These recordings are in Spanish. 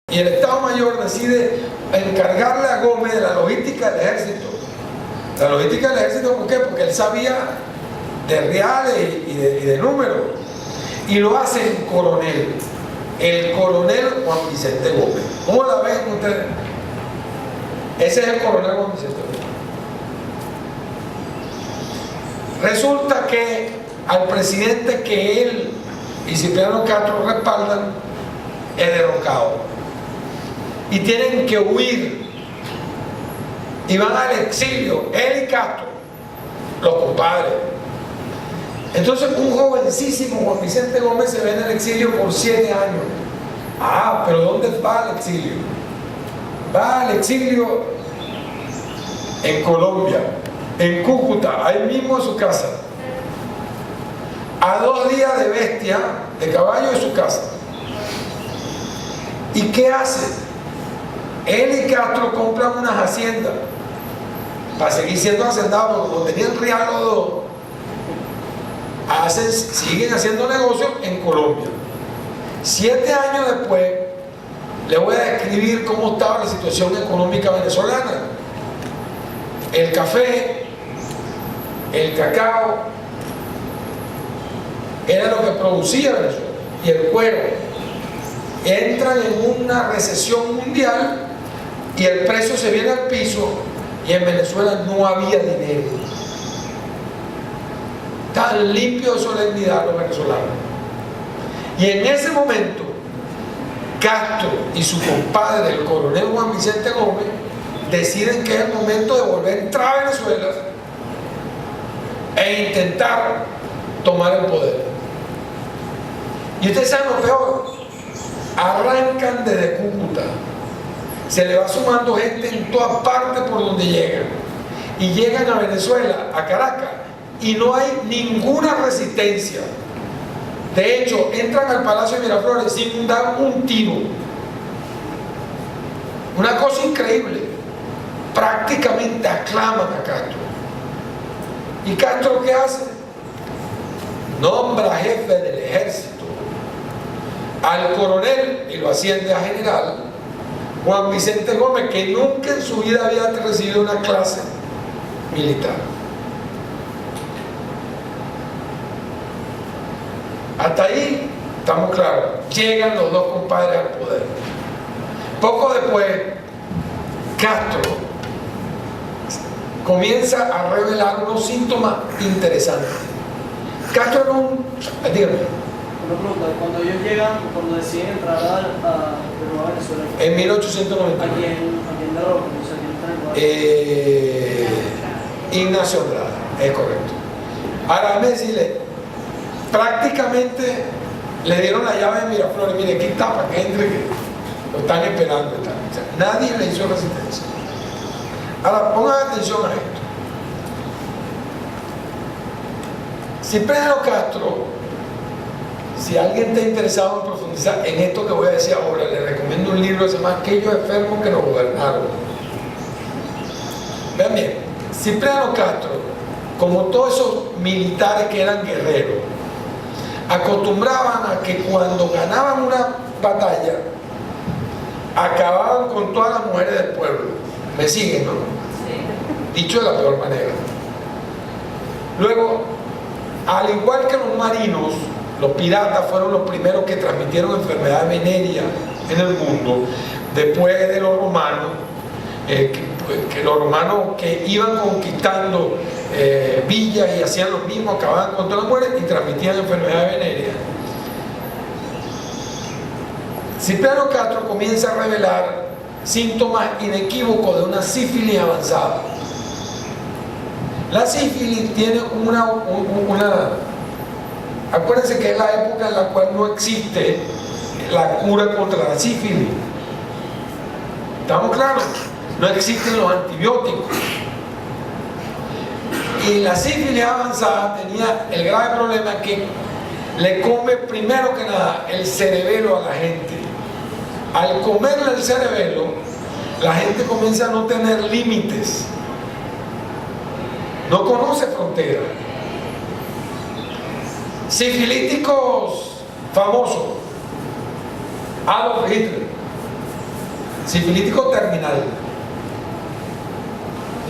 Y el Estado Mayor decide encargarle a Gómez de la logística del ejército. La logística del ejército, ¿por qué? Porque él sabía de reales y de números. Y lo hace en coronel. El coronel Juan Vicente Gómez. ¿Cómo la ven ustedes? Ese es el coronel Juan Vicente Gómez. Resulta que al presidente que él y Cipriano Castro respaldan es derrocado. Y tienen que huir. Y van al exilio, él y Castro, los compadres. Entonces un jovencísimo Juan Vicente Gómez se ve en el exilio por 7 años. Ah, pero ¿dónde va al exilio? Va al exilio en Colombia, en Cúcuta, ahí mismo en su casa. A 2 días de bestia, de caballo de su casa. ¿Y qué hace? Él y Castro compran unas haciendas para seguir siendo hacendados, porque como tenían real los dos, siguen haciendo negocios en Colombia. 7 años después, les voy a describir cómo estaba la situación económica venezolana. El café, el cacao, era lo que producía Venezuela, y el cuero. Entran en una recesión mundial y el precio se viene al piso, y en Venezuela no había dinero. Tan limpio de solemnidad los venezolanos. Y en ese momento, Castro y su compadre, el coronel Juan Vicente Gómez, deciden que es el momento de volver a entrar a Venezuela e intentar tomar el poder. Y ustedes saben lo peor, arrancan desde Cúcuta, se le va sumando gente en todas partes por donde llegan, y llegan a Venezuela, a Caracas, y no hay ninguna resistencia. De hecho, entran al Palacio de Miraflores sin dar un tiro. Una cosa increíble. Prácticamente aclaman a Castro. ¿Y Castro qué hace? Nombra jefe del ejército al coronel y lo asciende a general Juan Vicente Gómez, que nunca en su vida había recibido una clase militar. Hasta ahí estamos claros. Llegan los dos compadres al poder. Poco después, Castro comienza a revelar unos síntomas interesantes. Castro era un... dígame. Una pregunta, cuando ellos llegan, cuando deciden entrar a Venezuela, en 1890. ¿A quién de los Ignacio Andrade, es correcto. Ahora me decirle, prácticamente le dieron la llave de Miraflores. Mire, aquí está para que entre, que lo están esperando. O sea, nadie le hizo resistencia. Ahora pongan atención a esto. Cipriano Castro, si alguien está interesado en profundizar en esto que voy a decir ahora, le recomiendo un libro que se llama Aquellos enfermos que nos gobernaron. Vean bien, Cipriano Castro, como todos esos militares que eran guerreros, acostumbraban a que cuando ganaban una batalla, acababan con todas las mujeres del pueblo. ¿Me siguen, no? Sí. Dicho de la peor manera. Luego, al igual que los marinos, los piratas fueron los primeros que transmitieron enfermedades venéreas en el mundo, después de los romanos, que los romanos que iban conquistando villas y hacían lo mismo, acababan con todas las mujeres y transmitían enfermedades venéreas. Cipriano Castro comienza a revelar síntomas inequívocos de una sífilis avanzada. La sífilis tiene acuérdense que es la época en la cual no existe la cura contra la sífilis. ¿Estamos claros? No existen los antibióticos. Y la sífilis avanzada tenía el grave problema que le come primero que nada el cerebelo a la gente. Al comerle el cerebelo, la gente comienza a no tener límites. No conoce fronteras. Sifilíticos famosos: Adolf Hitler, sifilítico terminal.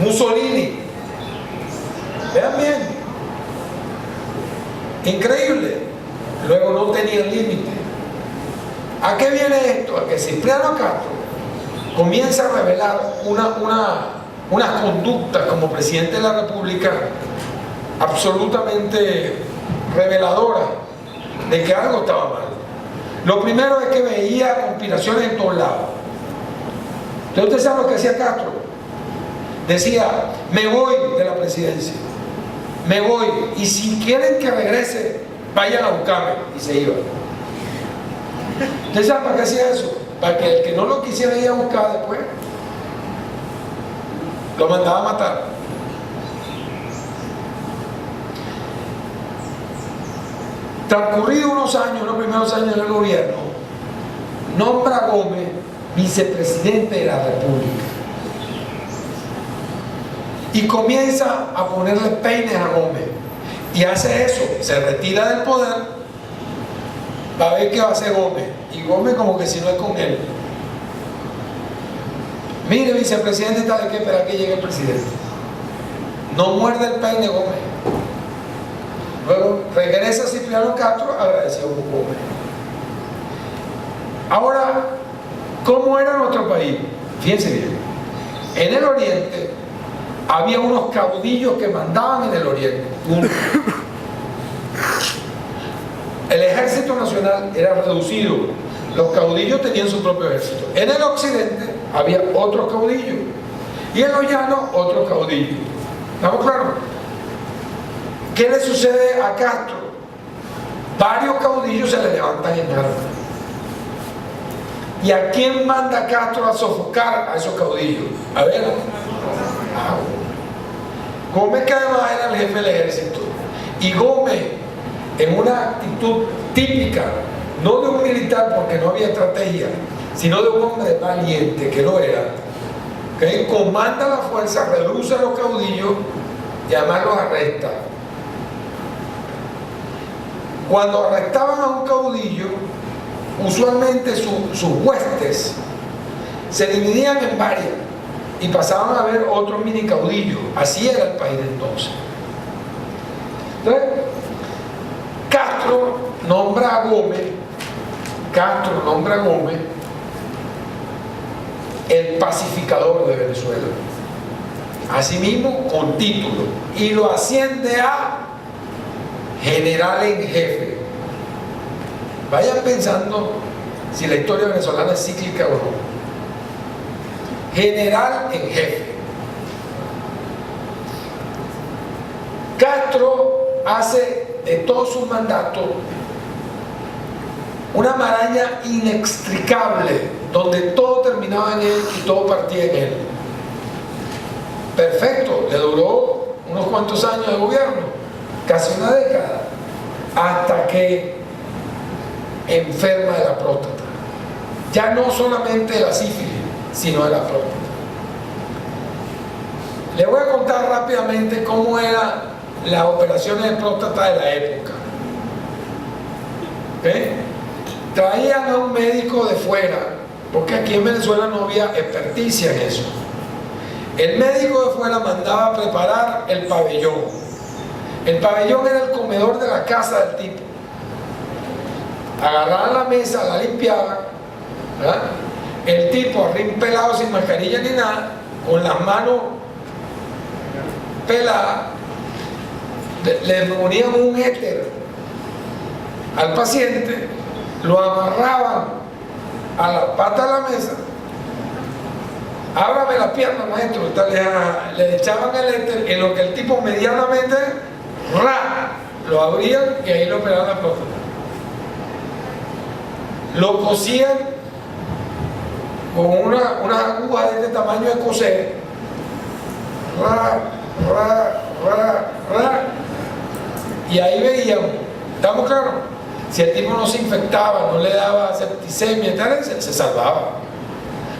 Mussolini, vean bien, increíble, luego no tenía límite. ¿A qué viene esto? A que Cipriano Castro comienza a revelar unas conductas como presidente de la República absolutamente reveladoras de que algo estaba mal. Lo primero es que veía conspiraciones en todos lados. Entonces, ¿ustedes saben lo que hacía Castro? Decía, me voy de la presidencia, me voy, y si quieren que regrese, vayan a buscarme, y se iba. ¿Ustedes saben para qué hacía eso? Para que el que no lo quisiera ir a buscar después, lo mandaba a matar. Transcurridos unos años, los primeros años del gobierno, nombra a Gómez vicepresidente de la República y comienza a ponerle peines a Gómez, y hace eso, se retira del poder para ver qué va a hacer Gómez, y Gómez como que si no es con él. Mire, vicepresidente, tal vez que esperar que llegue el presidente. No muerde el peine Gómez. Luego regresa Cipriano Castro agradecido con Gómez. Ahora, ¿cómo era nuestro país? Fíjense bien. En el oriente había unos caudillos que mandaban en el oriente. El ejército nacional era reducido. Los caudillos tenían su propio ejército. En el occidente había otros caudillos. Y en los llanos, otros caudillos. ¿Estamos claros? ¿Qué le sucede a Castro? Varios caudillos se le levantan en armas. ¿Y a quién manda Castro a sofocar a esos caudillos? A ver. Gómez, que además era el jefe del ejército. Y Gómez, en una actitud típica, no de un militar porque no había estrategia, sino de un hombre valiente, que lo era, que comanda la fuerza, reduce a los caudillos y además los arresta. Cuando arrestaban a un caudillo, usualmente sus huestes se dividían en varias y pasaban a ver otros mini caudillos. Así era el país de entonces. Entonces, Castro nombra a Gómez el pacificador de Venezuela, asimismo con título, y lo asciende a general en jefe. Vayan pensando si la historia venezolana es cíclica o no. General en jefe. Castro hace de todo su mandato una maraña inextricable, donde todo terminaba en él y todo partía en él. Perfecto, le duró unos cuantos años de gobierno, casi una década, hasta que enferma de la próstata. Ya no solamente de la sífilis, sino de la próstata. Le voy a contar rápidamente cómo eran las operaciones de próstata de la época. ¿Okay? Traían a un médico de fuera, porque aquí en Venezuela no había experticia en eso. El médico de fuera mandaba a preparar el pabellón. El pabellón era el comedor de la casa del tipo. Agarraban la mesa, la limpiaban, ¿verdad? El tipo, arrín pelado, sin mascarilla ni nada, con las manos peladas, le ponían un éter al paciente, lo amarraban a la pata de la mesa, ábrame la pierna, maestro, le echaban el éter, en lo que el tipo medianamente lo abrían y ahí lo operaban la próstata. Lo cosían con unas agujas de este tamaño de coser, y ahí veíamos, ¿estamos claros? Si el tipo no se infectaba, no le daba septicemia, se salvaba.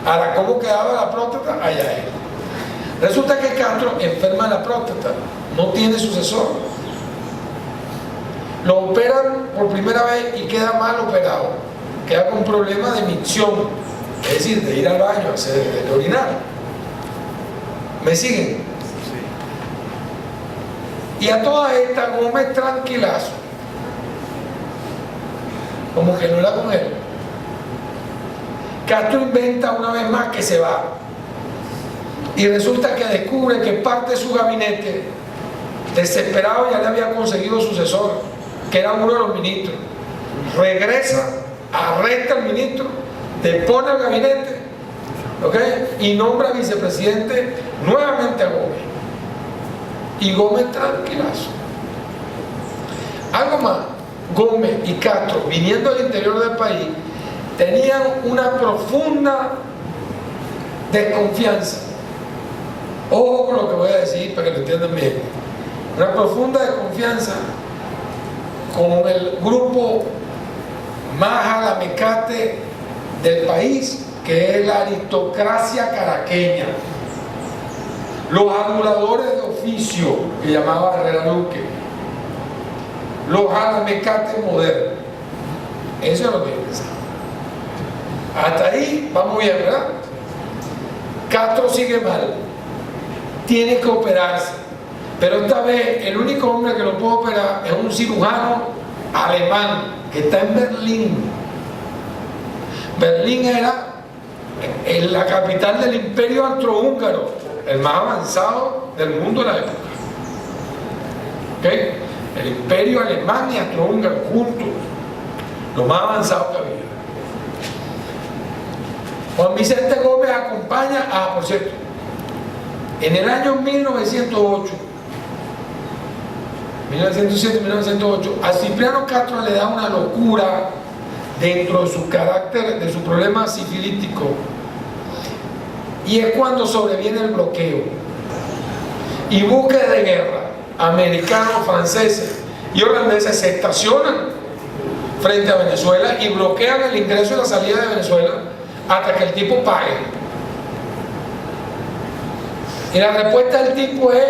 Ahora, ¿cómo quedaba la próstata? Allá él. Resulta que Castro enferma de la próstata, no tiene sucesor. Lo operan por primera vez y queda mal operado, queda con problemas de micción, es decir, de ir al baño, de orinar. ¿Me siguen? Y a todas estas, Gómez tranquilazo, como que no era con él. Castro inventa una vez más que se va, y resulta que descubre que parte de su gabinete, desesperado, ya le había conseguido sucesor, que era uno de los ministros. Regresa, arresta al ministro, depone al gabinete, ¿ok? Y nombra vicepresidente nuevamente a Gómez. Y Gómez tranquilazo. Algo más, Gómez y Castro, viniendo del interior del país, tenían una profunda desconfianza. Ojo con lo que voy a decir para que lo entiendan bien. Una profunda desconfianza con el grupo más alamecate del país, que es la aristocracia caraqueña, los aduladores de oficio, que llamaba Herrera Luque, los alamecates modernos. Eso es lo que yo pensaba. Hasta ahí vamos bien, ¿verdad? Castro sigue mal, tiene que operarse, pero esta vez el único hombre que lo puede operar es un cirujano alemán que está en Berlín. Berlín era la capital del Imperio Austrohúngaro, el más avanzado del mundo de la época. ¿Okay? El Imperio Alemán y Austrohúngaro juntos, lo más avanzado que había. Juan Vicente Gómez acompaña por cierto, en el año 1908, 1907-1908, a Cipriano Castro le da una locura dentro de su carácter, de su problema sifilítico, y es cuando sobreviene el bloqueo y buques de guerra americanos, franceses y holandeses se estacionan frente a Venezuela y bloquean el ingreso y la salida de Venezuela hasta que el tipo pague. Y la respuesta del tipo es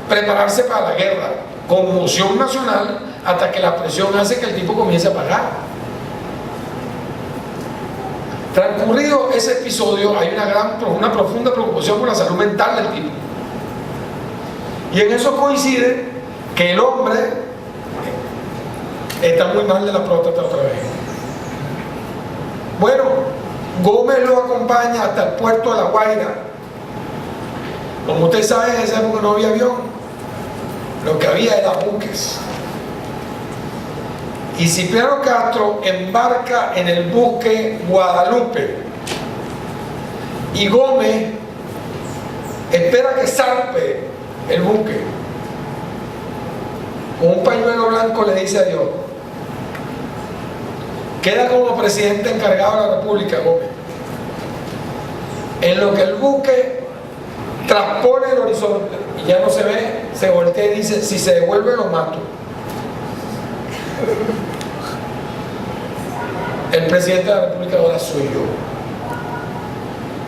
prepararse para la guerra, conmoción nacional, hasta que la presión hace que el tipo comience a pagar. Transcurrido ese episodio, hay una profunda preocupación por la salud mental del tipo. Y en eso coincide que el hombre está muy mal de la próstata otra vez. Bueno, Gómez lo acompaña hasta el puerto de La Guaira. Como ustedes saben, en esa época no había avión, lo que había era buques. Y Cipriano Castro embarca en el buque Guadalupe y Gómez espera que zarpe el buque. Con un pañuelo blanco le dice adiós. Queda como presidente encargado de la República Gómez. En lo que el buque transpone el horizonte y ya no se ve, se voltea y dice: si se devuelve lo mato. El presidente de la República ahora soy yo.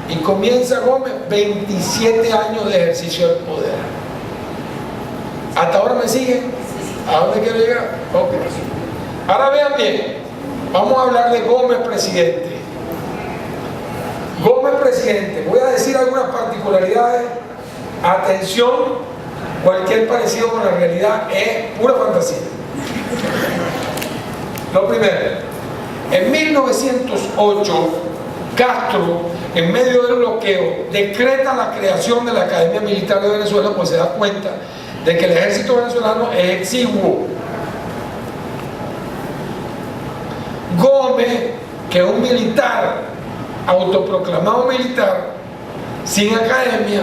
Y comienza Gómez 27 años de ejercicio del poder. ¿Hasta ahora me siguen? ¿A dónde quiero llegar? Ok. Ahora vean bien, vamos a hablar de Gómez presidente. Gómez presidente, voy a decir algunas particularidades. Atención, cualquier parecido con la realidad es pura fantasía. Lo primero, en 1908 Castro, en medio del bloqueo, decreta la creación de la Academia Militar de Venezuela, pues se da cuenta de que el ejército venezolano es exiguo. Gómez, que es un militar, autoproclamado militar, sin academia,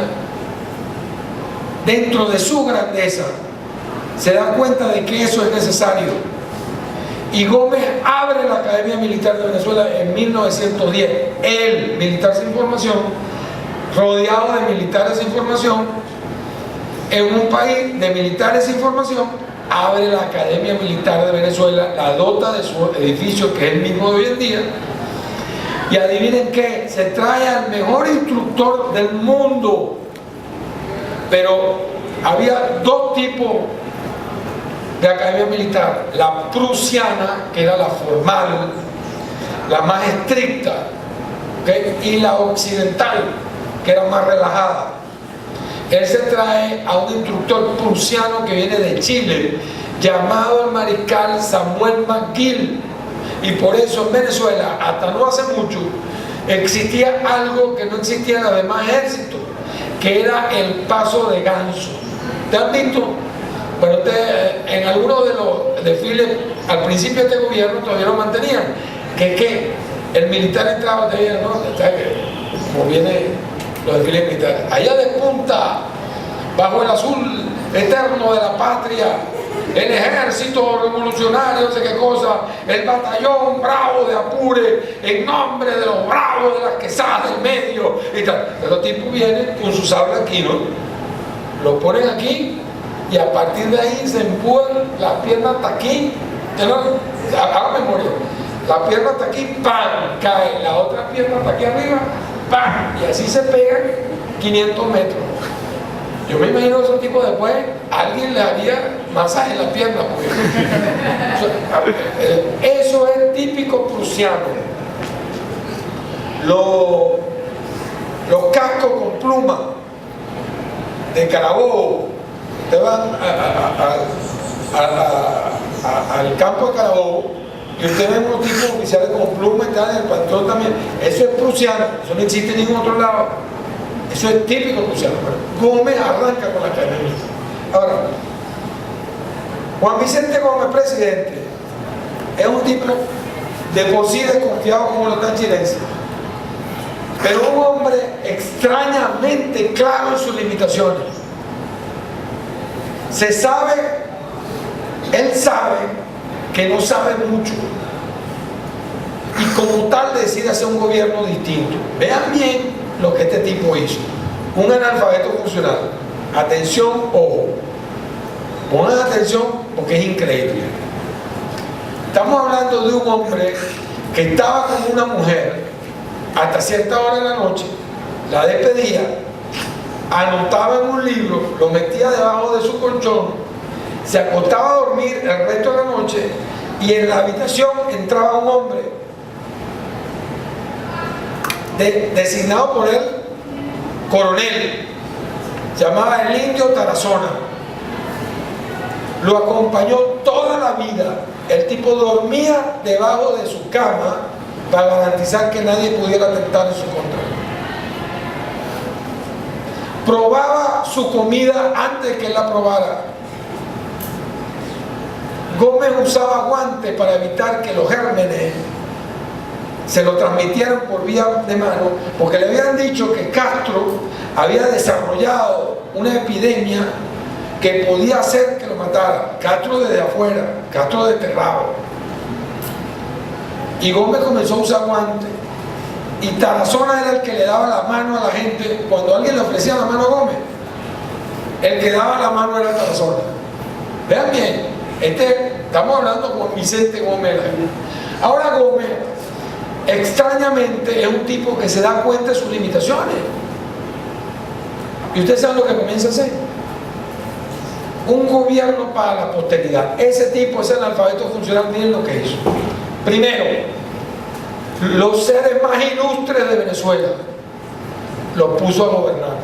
dentro de su grandeza, se da cuenta de que eso es necesario. Y Gómez abre la Academia Militar de Venezuela en 1910. Él, militar sin formación, rodeado de militares sin formación, en un país de militares sin formación, abre la Academia Militar de Venezuela, la dota de su edificio, que es el mismo de hoy en día, y adivinen qué, se trae al mejor instructor del mundo. Pero había dos tipos de academia militar: la prusiana, que era la formal, la más estricta, ¿okay? Y la occidental, que era más relajada. Él se trae a un instructor prusiano que viene de Chile, llamado el mariscal Samuel McGill, y por eso en Venezuela, hasta no hace mucho, existía algo que no existía en los demás ejércitos, que era el paso de ganso. ¿Te han visto? Bueno, en algunos de los desfiles, al principio de este gobierno todavía lo mantenían, que el militar entraba, te dijeron, ¿no? Como viene los desfiles militares, allá de punta, bajo el azul eterno de la patria, el ejército revolucionario, no sé qué cosa, el batallón bravo de Apure, en nombre de los bravos de las quesadas del medio, y tal. Pero los tipos vienen con su sable aquí, ¿no? Lo ponen aquí, y a partir de ahí se empujan las piernas hasta aquí, haga memoria, la pierna hasta aquí, ¡pam!, cae, la otra pierna hasta aquí arriba, ¡pam!, y así se pegan 500 metros. Yo me imagino que esos tipos después, alguien le haría masaje en la pierna, porque eso es típico prusiano. Los cascos con pluma de Carabobo, te van al campo de Carabobo y usted ve unos tipos oficiales con pluma y tal, en el panteón también. Eso es prusiano, eso no existe en ningún otro lado. Eso es típico prusiano. Gómez arranca con la cañoneta. Ahora, Juan Vicente Gómez, presidente, es un tipo de por sí desconfiado como los tanchirenses, pero un hombre extrañamente claro en sus limitaciones. Él sabe que no sabe mucho, y como tal decide hacer un gobierno distinto. Vean bien lo que este tipo hizo. Un analfabeto funcional. Atención, ojo. Pongan atención porque es increíble. Estamos hablando de un hombre que estaba con una mujer hasta cierta hora de la noche, la despedía, anotaba en un libro, lo metía debajo de su colchón, se acostaba a dormir el resto de la noche, y en la habitación entraba un hombre designado por él coronel, se llamaba el Indio Tarazona. Lo acompañó toda la vida. El tipo dormía debajo de su cama para garantizar que nadie pudiera atentar en su contra. Probaba su comida antes de que él la probara. Gómez usaba guantes para evitar que los gérmenes se lo transmitieran por vía de mano, porque le habían dicho que Castro había desarrollado una epidemia que podía hacer que lo matara. Castro desde afuera, Castro desterrado. Y Gómez comenzó a usar guantes, y Tarazona era el que le daba la mano a la gente. Cuando alguien le ofrecía la mano a Gómez, el que daba la mano era Tarazona. Vean bien, estamos hablando con Vicente Gómez. Ahora Gómez, extrañamente, es un tipo que se da cuenta de sus limitaciones. Y ustedes saben lo que comienza a hacer: un gobierno para la posteridad. Ese tipo, ese analfabeto funcional, miren lo que hizo. Primero, los seres más ilustres de Venezuela los puso a gobernar.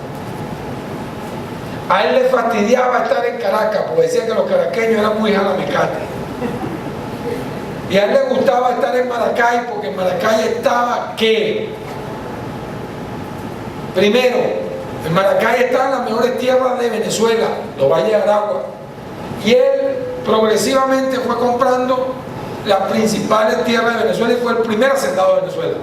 A él le fastidiaba estar en Caracas, porque decía que los caraqueños eran muy jalamecate. Y a él le gustaba estar en Maracay, porque en Maracay estaba ¿qué? Primero, en Maracay estaban las mejores tierras de Venezuela, los valles de Aragua. Y él progresivamente fue comprando las principales tierras de Venezuela y fue el primer hacendado de Venezuela.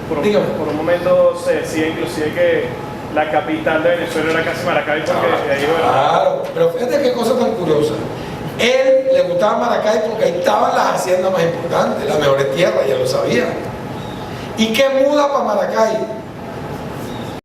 Por un momento se decía inclusive que la capital de Venezuela era casi Maracay, porque de ahí era. Claro, pero fíjate qué cosa tan curiosa. Él le gustaba Maracay porque ahí estaban las haciendas más importantes, las mejores tierras, ya lo sabía. ¿Y qué muda para Maracay?